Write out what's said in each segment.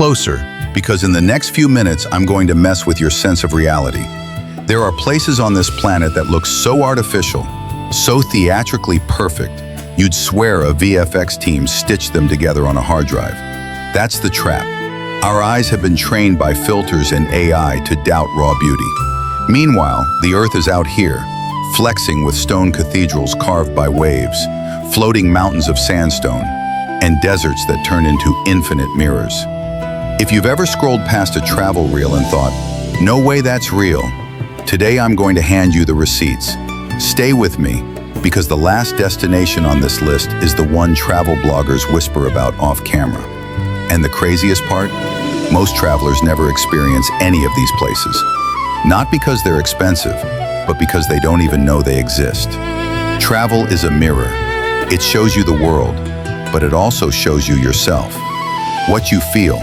closer, because in the next few minutes, I'm going to mess with your sense of reality. There are places on this planet that look so artificial, so theatrically perfect, you'd swear a VFX team stitched them together on a hard drive. That's the trap. Our eyes have been trained by filters and AI to doubt raw beauty. Meanwhile, the Earth is out here, flexing with stone cathedrals carved by waves, floating mountains of sandstone, and deserts that turn into infinite mirrors. If you've ever scrolled past a travel reel and thought, "No way that's real," today I'm going to hand you the receipts. Stay with me, because the last destination on this list is the one travel bloggers whisper about off camera. And the craziest part? Most travelers never experience any of these places. Not because they're expensive, but because they don't even know they exist. Travel is a mirror. It shows you the world, but it also shows you yourself. What you feel,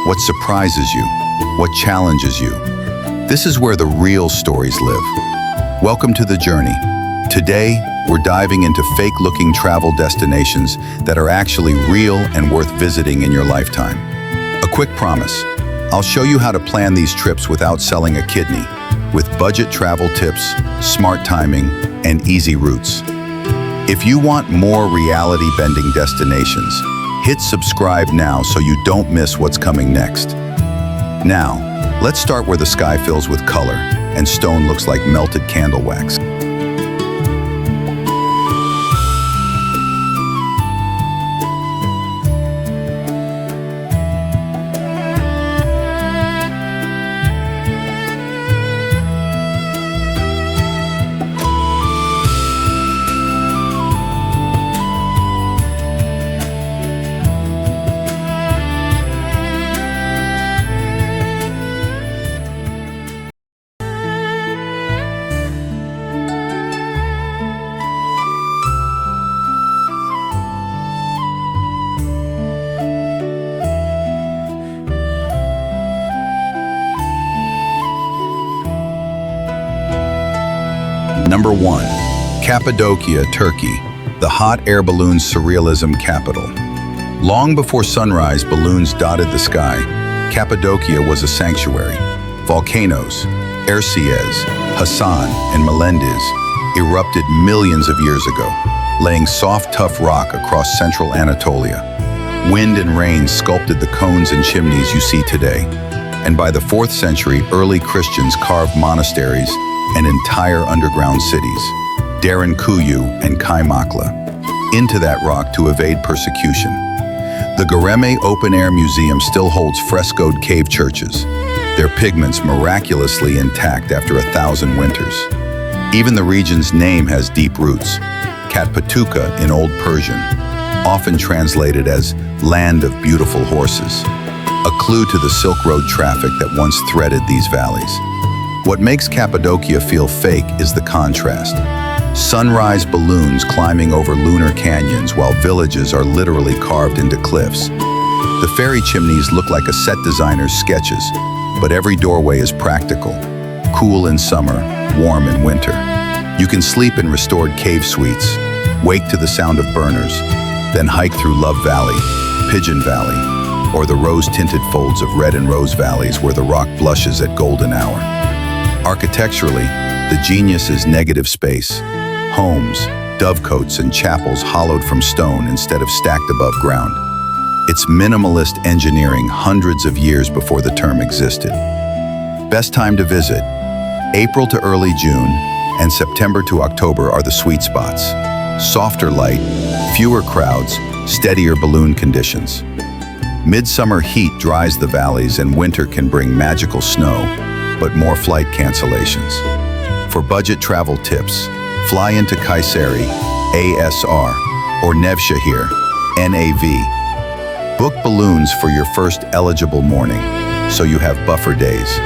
what surprises you, what challenges you. This is where the real stories live. Welcome to the journey. Today, we're diving into fake-looking travel destinations that are actually real and worth visiting in your lifetime. A quick promise: I'll show you how to plan these trips without selling a kidney, with budget travel tips, smart timing, and easy routes. If you want more reality-bending destinations, hit subscribe now so you don't miss what's coming next. Now, let's start where the sky fills with color and stone looks like melted candle wax. Number 1. Cappadocia, Turkey, the hot air balloon surrealism capital. Long before sunrise balloons dotted the sky, Cappadocia was a sanctuary. Volcanoes, Erciyes, Hasan, and Melendez, erupted millions of years ago, laying soft, tough rock across central Anatolia. Wind and rain sculpted the cones and chimneys you see today. And by the 4th century, early Christians carved monasteries and entire underground cities, Derinkuyu and Kaymakla, into that rock to evade persecution. The Göreme Open Air Museum still holds frescoed cave churches, their pigments miraculously intact after 1,000 winters. Even the region's name has deep roots, Katpatuka in Old Persian, often translated as land of beautiful horses, a clue to the Silk Road traffic that once threaded these valleys. What makes Cappadocia feel fake is the contrast. Sunrise balloons climbing over lunar canyons while villages are literally carved into cliffs. The fairy chimneys look like a set designer's sketches, but every doorway is practical. Cool in summer, warm in winter. You can sleep in restored cave suites, wake to the sound of burners, then hike through Love Valley, Pigeon Valley, or the rose-tinted folds of Red and Rose Valleys where the rock blushes at golden hour. Architecturally, the genius is negative space. Homes, dovecotes, and chapels hollowed from stone instead of stacked above ground. It's minimalist engineering hundreds of years before the term existed. Best time to visit: April to early June, and September to October are the sweet spots. Softer light, fewer crowds, steadier balloon conditions. Midsummer heat dries the valleys and winter can bring magical snow, but more flight cancellations. For budget travel tips, fly into Kayseri, ASR, or Nevşehir, NAV. Book balloons for your first eligible morning, so you have buffer days,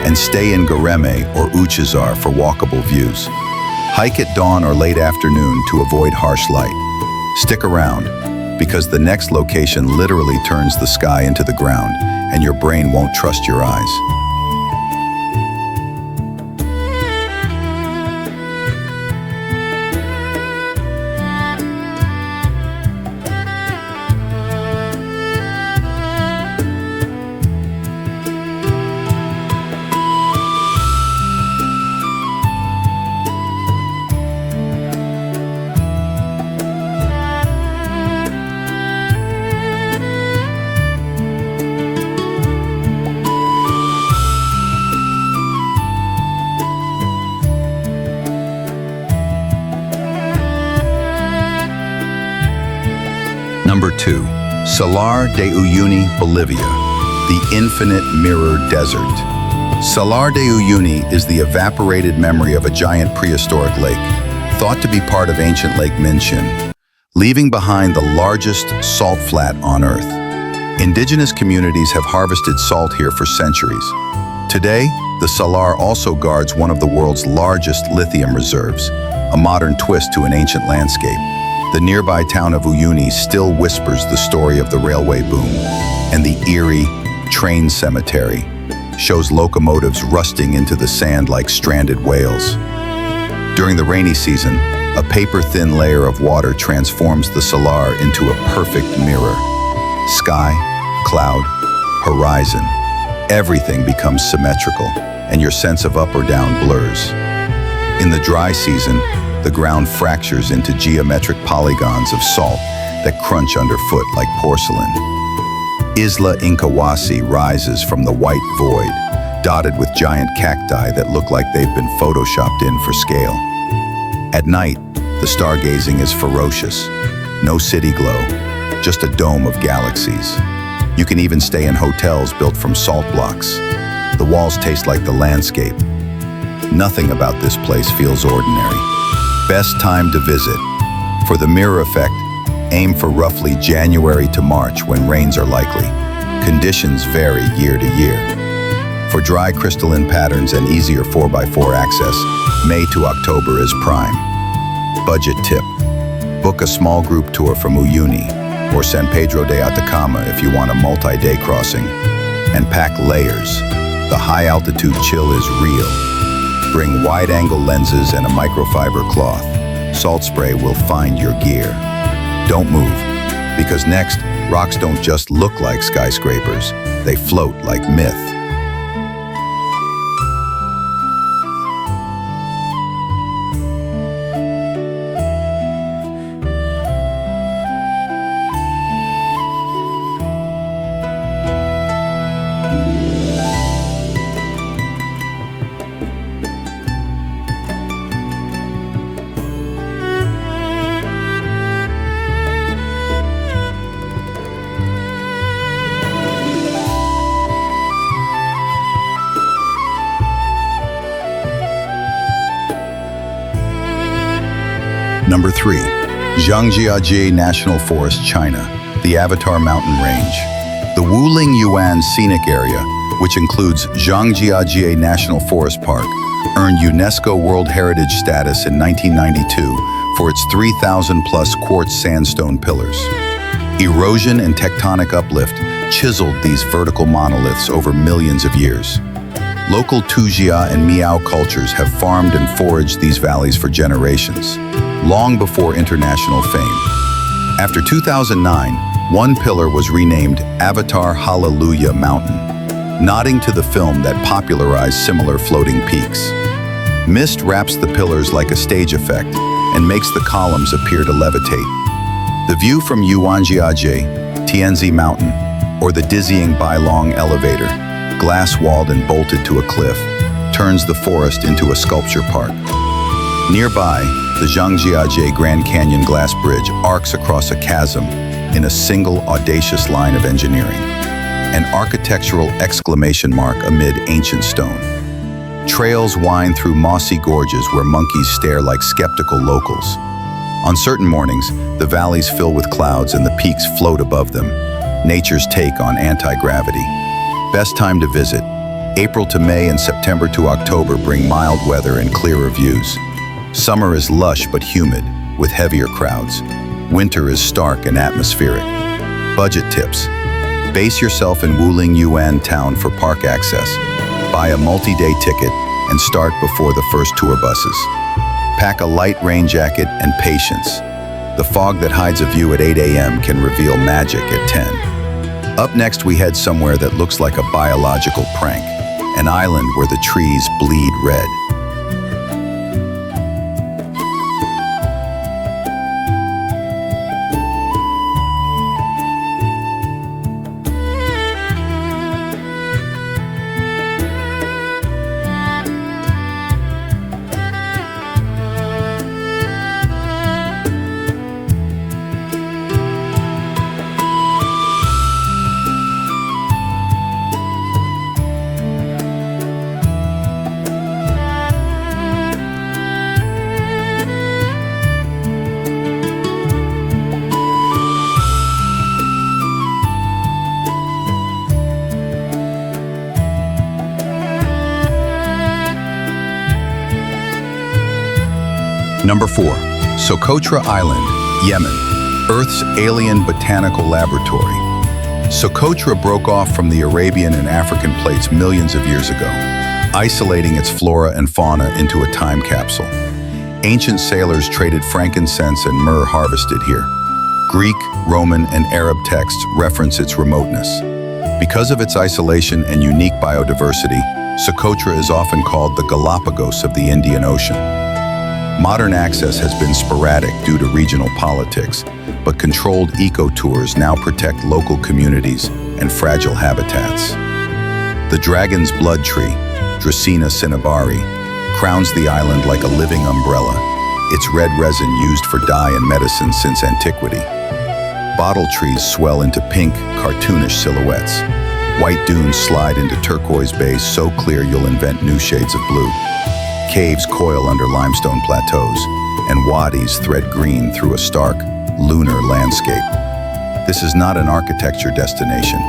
and stay in Göreme or Uçhisar for walkable views. Hike at dawn or late afternoon to avoid harsh light. Stick around, because the next location literally turns the sky into the ground, and your brain won't trust your eyes. Number 2. Salar de Uyuni, Bolivia, the infinite mirror desert. Salar de Uyuni is the evaporated memory of a giant prehistoric lake, thought to be part of ancient Lake Minchin, leaving behind the largest salt flat on Earth. Indigenous communities have harvested salt here for centuries. Today, the Salar also guards one of the world's largest lithium reserves, a modern twist to an ancient landscape. The nearby town of Uyuni still whispers the story of the railway boom, and the eerie train cemetery shows locomotives rusting into the sand like stranded whales. During the rainy season, a paper-thin layer of water transforms the Salar into a perfect mirror. Sky, cloud, horizon, everything becomes symmetrical, and your sense of up or down blurs. In the dry season, the ground fractures into geometric polygons of salt that crunch underfoot like porcelain. Isla Incahuasi rises from the white void, dotted with giant cacti that look like they've been photoshopped in for scale. At night, the stargazing is ferocious. No city glow, just a dome of galaxies. You can even stay in hotels built from salt blocks. The walls taste like the landscape. Nothing about this place feels ordinary. Best time to visit. For the mirror effect, aim for roughly January to March when rains are likely. Conditions vary year to year. For dry crystalline patterns and easier 4x4 access, May to October is prime. Budget tip. Book a small group tour from Uyuni or San Pedro de Atacama if you want a multi-day crossing. And pack layers. The high-altitude chill is real. Bring wide-angle lenses and a microfiber cloth. Salt spray will find your gear. Don't move, because next, rocks don't just look like skyscrapers, they float like myth. Number 3. Zhangjiajie National Forest, China, the Avatar Mountain Range. The Wuling Yuan Scenic Area, which includes Zhangjiajie National Forest Park, earned UNESCO World Heritage status in 1992 for its 3,000-plus quartz sandstone pillars. Erosion and tectonic uplift chiseled these vertical monoliths over millions of years. Local Tujia and Miao cultures have farmed and foraged these valleys for generations, long before international fame. After 2009, one pillar was renamed Avatar Hallelujah Mountain, nodding to the film that popularized similar floating peaks. Mist wraps the pillars like a stage effect and makes the columns appear to levitate. The view from Yuanjiajie, Tianzi Mountain, or the dizzying Bailong elevator, glass-walled and bolted to a cliff, turns the forest into a sculpture park. Nearby, the Zhangjiajie Grand Canyon glass bridge arcs across a chasm in a single audacious line of engineering, an architectural exclamation mark amid ancient stone. Trails wind through mossy gorges where monkeys stare like skeptical locals. On certain mornings, the valleys fill with clouds and the peaks float above them, nature's take on anti-gravity. Best time to visit. April to May and September to October bring mild weather and clearer views. Summer is lush but humid, with heavier crowds. Winter is stark and atmospheric. Budget tips. Base yourself in Wuling Yuan town for park access. Buy a multi-day ticket and start before the first tour buses. Pack a light rain jacket and patience. The fog that hides a view at 8 a.m. can reveal magic at 10. Up next, we head somewhere that looks like a biological prank, an island where the trees bleed red. Number 4. Socotra Island, Yemen, Earth's alien botanical laboratory. Socotra broke off from the Arabian and African plates millions of years ago, isolating its flora and fauna into a time capsule. Ancient sailors traded frankincense and myrrh harvested here. Greek, Roman, and Arab texts reference its remoteness. Because of its isolation and unique biodiversity, Socotra is often called the Galapagos of the Indian Ocean. Modern access has been sporadic due to regional politics, but controlled eco-tours now protect local communities and fragile habitats. The dragon's blood tree, Dracaena cinnabari, crowns the island like a living umbrella, its red resin used for dye and medicine since antiquity. Bottle trees swell into pink, cartoonish silhouettes. White dunes slide into turquoise bays so clear you'll invent new shades of blue. Caves coil under limestone plateaus, and wadis thread green through a stark, lunar landscape. This is not an architecture destination.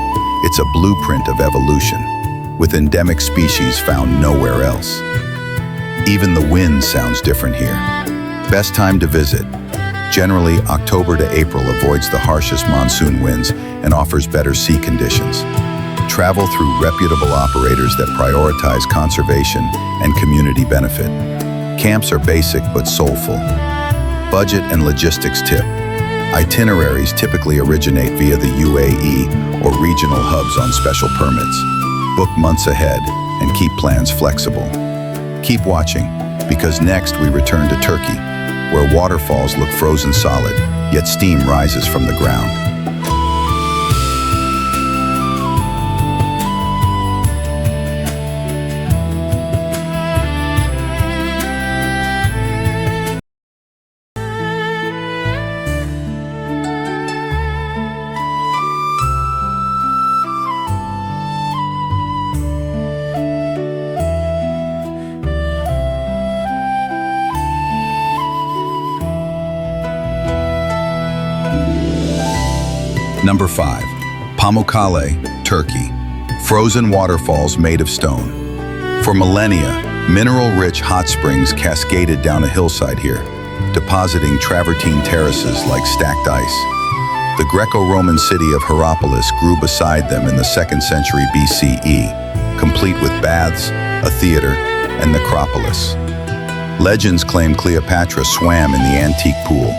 It's a blueprint of evolution, with endemic species found nowhere else. Even the wind sounds different here. Best time to visit. Generally, October to April avoids the harshest monsoon winds and offers better sea conditions. Travel through reputable operators that prioritize conservation and community benefit. Camps are basic but soulful. Budget and logistics tip. Itineraries typically originate via the UAE or regional hubs on special permits. Book months ahead and keep plans flexible. Keep watching, because next we return to Turkey, where waterfalls look frozen solid, yet steam rises from the ground. Number 5. Pamukkale, Turkey. Frozen waterfalls made of stone. For millennia, mineral-rich hot springs cascaded down a hillside here, depositing travertine terraces like stacked ice. The Greco-Roman city of Hierapolis grew beside them in the 2nd century BCE, complete with baths, a theater, and necropolis. Legends claim Cleopatra swam in the antique pool,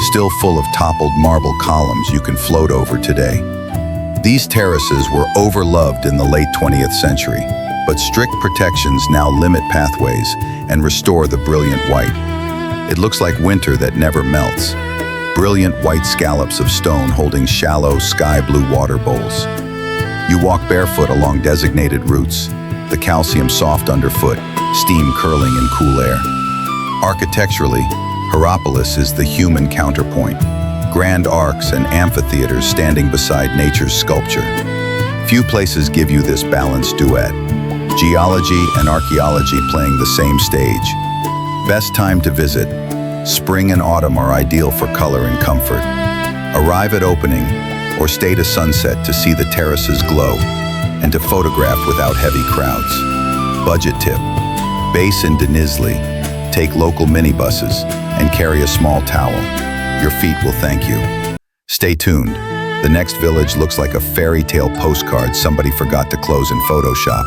still full of toppled marble columns you can float over today. These terraces were overloved in the late 20th century, but strict protections now limit pathways and restore the brilliant white. It looks like winter that never melts. Brilliant white scallops of stone holding shallow sky blue water bowls. You walk barefoot along designated routes, the calcium soft underfoot, steam curling in cool air. Architecturally, Hierapolis is the human counterpoint, grand arcs and amphitheaters standing beside nature's sculpture. Few places give you this balanced duet, geology and archaeology playing the same stage. Best time to visit. Spring and autumn are ideal for color and comfort. Arrive at opening or stay to sunset to see the terraces glow and to photograph without heavy crowds. Budget tip. Base in Denizli. Take local minibuses and carry a small towel. Your feet will thank you. Stay tuned. The next village looks like a fairy tale postcard somebody forgot to close in Photoshop.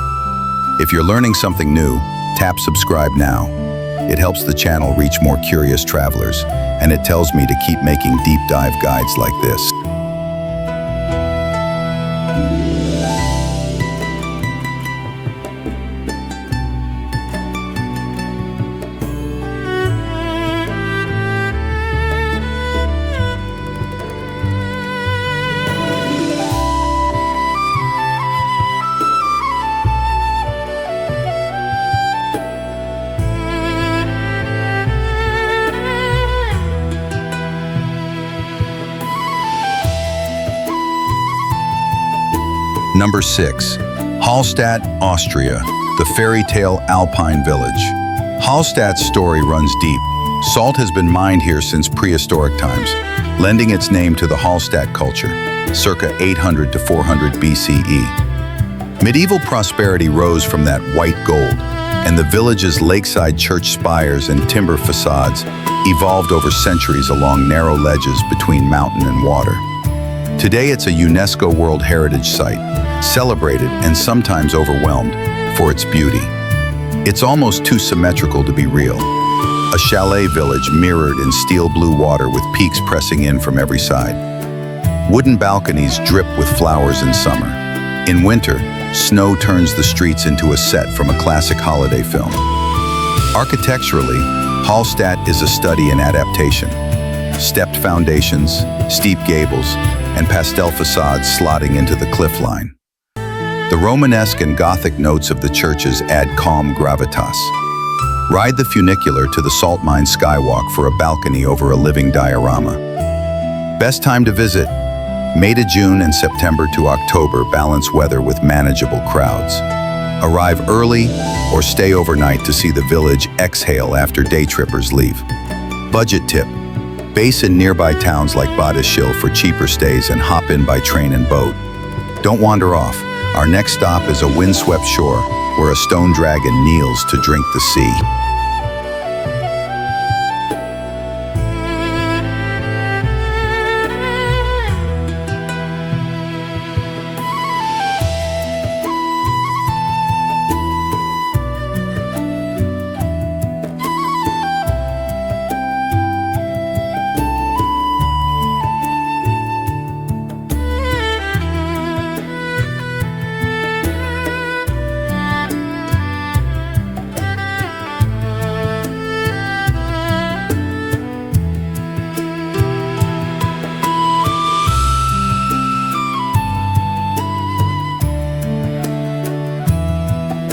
If you're learning something new, tap subscribe now. It helps the channel reach more curious travelers, and it tells me to keep making deep dive guides like this. Number 6. Hallstatt, Austria, the fairy tale Alpine village. Hallstatt's story runs deep. Salt has been mined here since prehistoric times, lending its name to the Hallstatt culture, circa 800 to 400 BCE. Medieval prosperity rose from that white gold, and the village's lakeside church spires and timber facades evolved over centuries along narrow ledges between mountain and water. Today it's a UNESCO World Heritage Site, celebrated and sometimes overwhelmed for its beauty. It's almost too symmetrical to be real. A chalet village mirrored in steel blue water with peaks pressing in from every side. Wooden balconies drip with flowers in summer. In winter, snow turns the streets into a set from a classic holiday film. Architecturally, Hallstatt is a study in adaptation. Stepped foundations, steep gables, and pastel facades slotting into the cliff line. The Romanesque and Gothic notes of the churches add calm gravitas. Ride the funicular to the salt mine skywalk for a balcony over a living diorama. Best time to visit: May to June and September to October. Balance weather with manageable crowds. Arrive early or stay overnight to see the village exhale after day trippers leave. Budget tip: base in nearby towns like Badischil for cheaper stays and hop in by train and boat. Don't wander off. Our next stop is a windswept shore where a stone dragon kneels to drink the sea.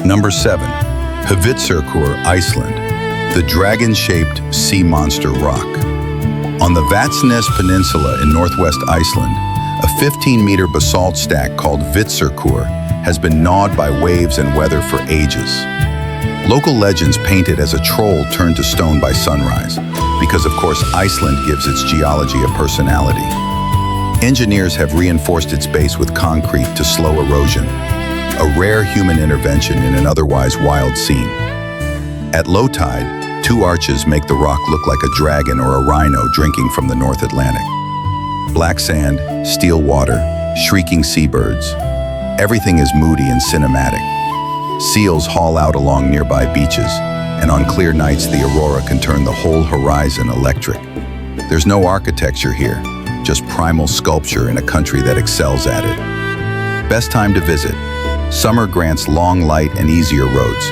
Number 7. Hvitserkur, Iceland, the dragon-shaped sea monster rock. On the Vatsnes Peninsula in northwest Iceland, a 15-meter basalt stack called Hvitserkur has been gnawed by waves and weather for ages. Local legends paint it as a troll turned to stone by sunrise, because of course Iceland gives its geology a personality. Engineers have reinforced its base with concrete to slow erosion, a rare human intervention in an otherwise wild scene. At low tide, 2 arches make the rock look like a dragon or a rhino drinking from the North Atlantic. Black sand, still water, shrieking seabirds. Everything is moody and cinematic. Seals haul out along nearby beaches, and on clear nights the aurora can turn the whole horizon electric. There's no architecture here, just primal sculpture in a country that excels at it. Best time to visit: summer grants long, light, and easier roads.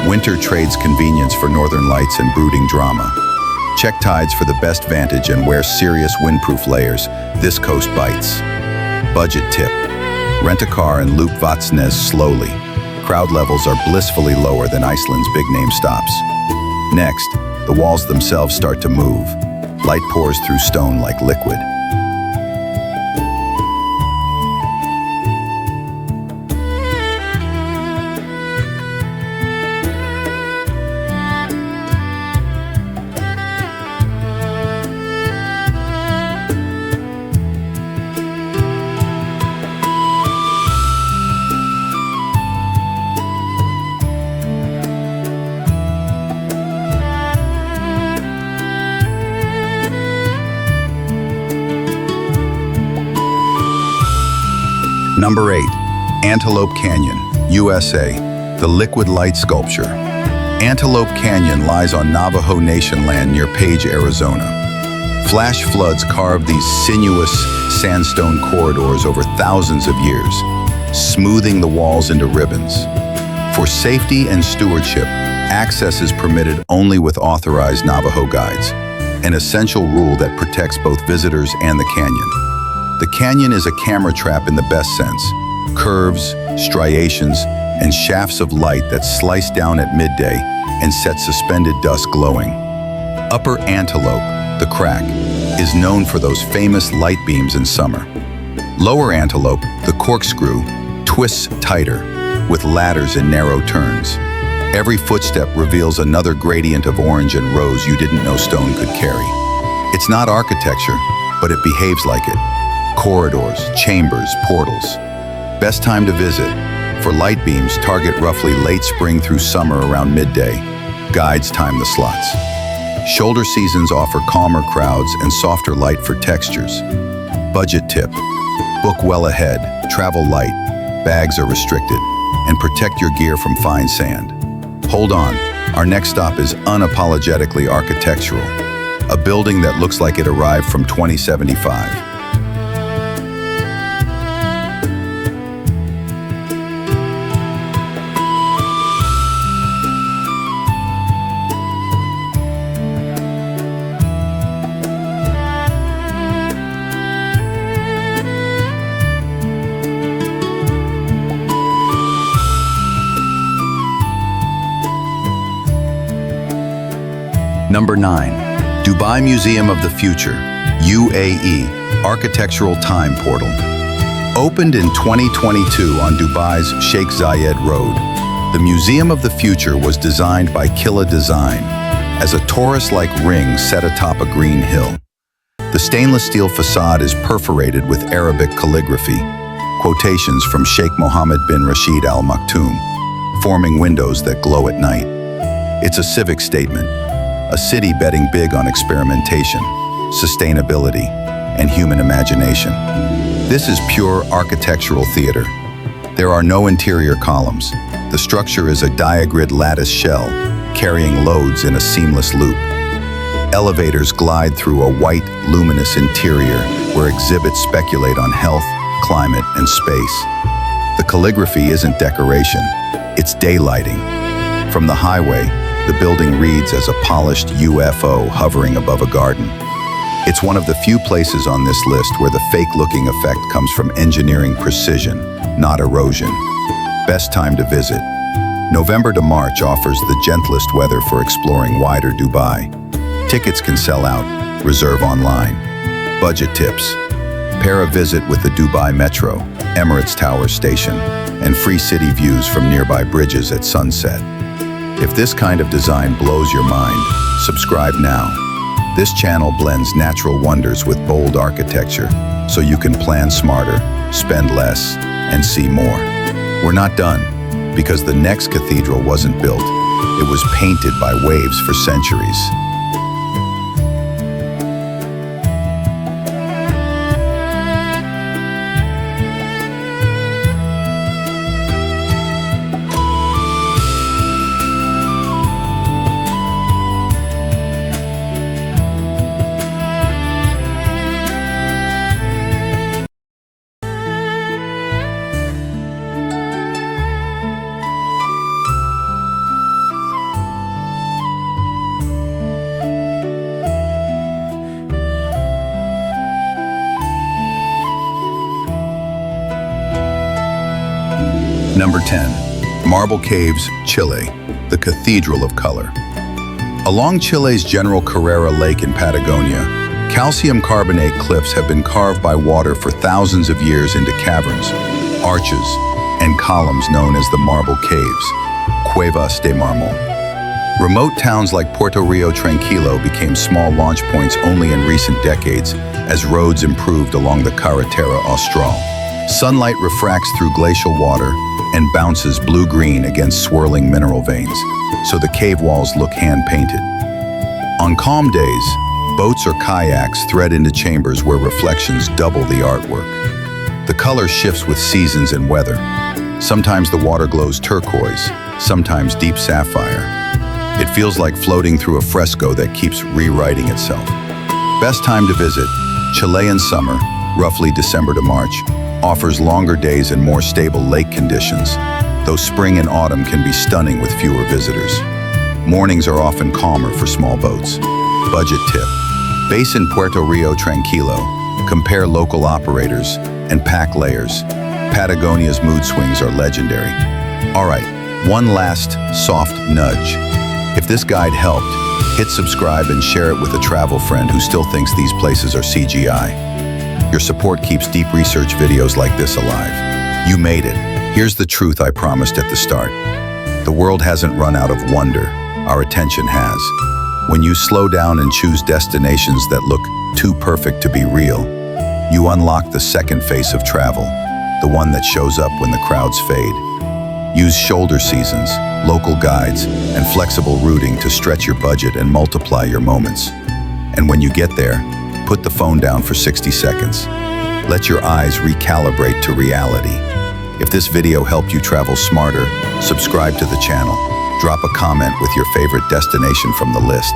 Winter trades convenience for northern lights and brooding drama. Check tides for the best vantage and wear serious windproof layers. This coast bites. Budget tip: rent a car and loop Vatsnes slowly. Crowd levels are blissfully lower than Iceland's big-name stops. Next, the walls themselves start to move. Light pours through stone like liquid. Number 8. Antelope Canyon, USA, the liquid light sculpture. Antelope Canyon lies on Navajo Nation land near Page, Arizona. Flash floods carved these sinuous sandstone corridors over thousands of years, smoothing the walls into ribbons. For safety and stewardship, access is permitted only with authorized Navajo guides, an essential rule that protects both visitors and the canyon. The canyon is a camera trap in the best sense: curves, striations, and shafts of light that slice down at midday and set suspended dust glowing. Upper Antelope, the crack, is known for those famous light beams in summer. Lower Antelope, the corkscrew, twists tighter, with ladders and narrow turns. Every footstep reveals another gradient of orange and rose you didn't know stone could carry. It's not architecture, but it behaves like it. Corridors, chambers, portals. Best time to visit: For light beams, target roughly late spring through summer around midday. Guides time the slots. Shoulder seasons offer calmer crowds and softer light for textures. Budget tip: book well ahead, travel light, bags are restricted, and protect your gear from fine sand. Hold on, our next stop is unapologetically architectural, a building that looks like it arrived from 2075. Number 9. Dubai Museum of the Future, UAE, Architectural Time Portal. Opened in 2022 on Dubai's Sheikh Zayed Road, the Museum of the Future was designed by Killa Design as a torus-like ring set atop a green hill. The stainless steel facade is perforated with Arabic calligraphy, quotations from Sheikh Mohammed bin Rashid Al Maktoum, forming windows that glow at night. It's a civic statement, a city betting big on experimentation, sustainability, and human imagination. This is pure architectural theater. There are no interior columns. The structure is a diagrid lattice shell, carrying loads in a seamless loop. Elevators glide through a white, luminous interior where exhibits speculate on health, climate, and space. The calligraphy isn't decoration, it's daylighting. From the highway, the building reads as a polished UFO hovering above a garden. It's one of the few places on this list where the fake-looking effect comes from engineering precision, not erosion. Best time to visit. November to March offers the gentlest weather for exploring wider Dubai. Tickets can sell out, reserve online. Budget tips: pair a visit with the Dubai Metro, Emirates Tower Station, and free city views from nearby bridges at sunset. If this kind of design blows your mind, subscribe now. This channel blends natural wonders with bold architecture, so you can plan smarter, spend less, and see more. We're not done, because the next cathedral wasn't built. It was painted by waves for centuries. Number 10. Marble Caves, Chile, the Cathedral of Color. Along Chile's General Carrera Lake in Patagonia, calcium carbonate cliffs have been carved by water for thousands of years into caverns, arches, and columns known as the Marble Caves, Cuevas de Mármol. Remote towns like Puerto Rio Tranquilo became small launch points only in recent decades as roads improved along the Carretera Austral. Sunlight refracts through glacial water and bounces blue-green against swirling mineral veins, so the cave walls look hand-painted. On calm days, boats or kayaks thread into chambers where reflections double the artwork. The color shifts with seasons and weather. Sometimes the water glows turquoise, sometimes deep sapphire. It feels like floating through a fresco that keeps rewriting itself. Best time to visit: Chilean summer, roughly December to March, offers longer days and more stable lake conditions, though spring and autumn can be stunning with fewer visitors. Mornings are often calmer for small boats. Budget tip: base in Puerto Rio Tranquilo, compare local operators, and pack layers. Patagonia's mood swings are legendary. All right, one last soft nudge. If this guide helped, hit subscribe and share it with a travel friend who still thinks these places are CGI. Your support keeps deep research videos like this alive. You made it. Here's the truth I promised at the start. The world hasn't run out of wonder. Our attention has. When you slow down and choose destinations that look too perfect to be real, you unlock the second face of travel, the one that shows up when the crowds fade. Use shoulder seasons, local guides, and flexible routing to stretch your budget and multiply your moments. And when you get there, put the phone down for 60 seconds. Let your eyes recalibrate to reality. If this video helped you travel smarter, subscribe to the channel, drop a comment with your favorite destination from the list,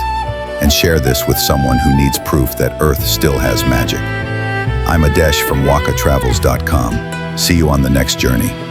and share this with someone who needs proof that Earth still has magic. I'm Adesh from Wakatravels.com. See you on the next journey.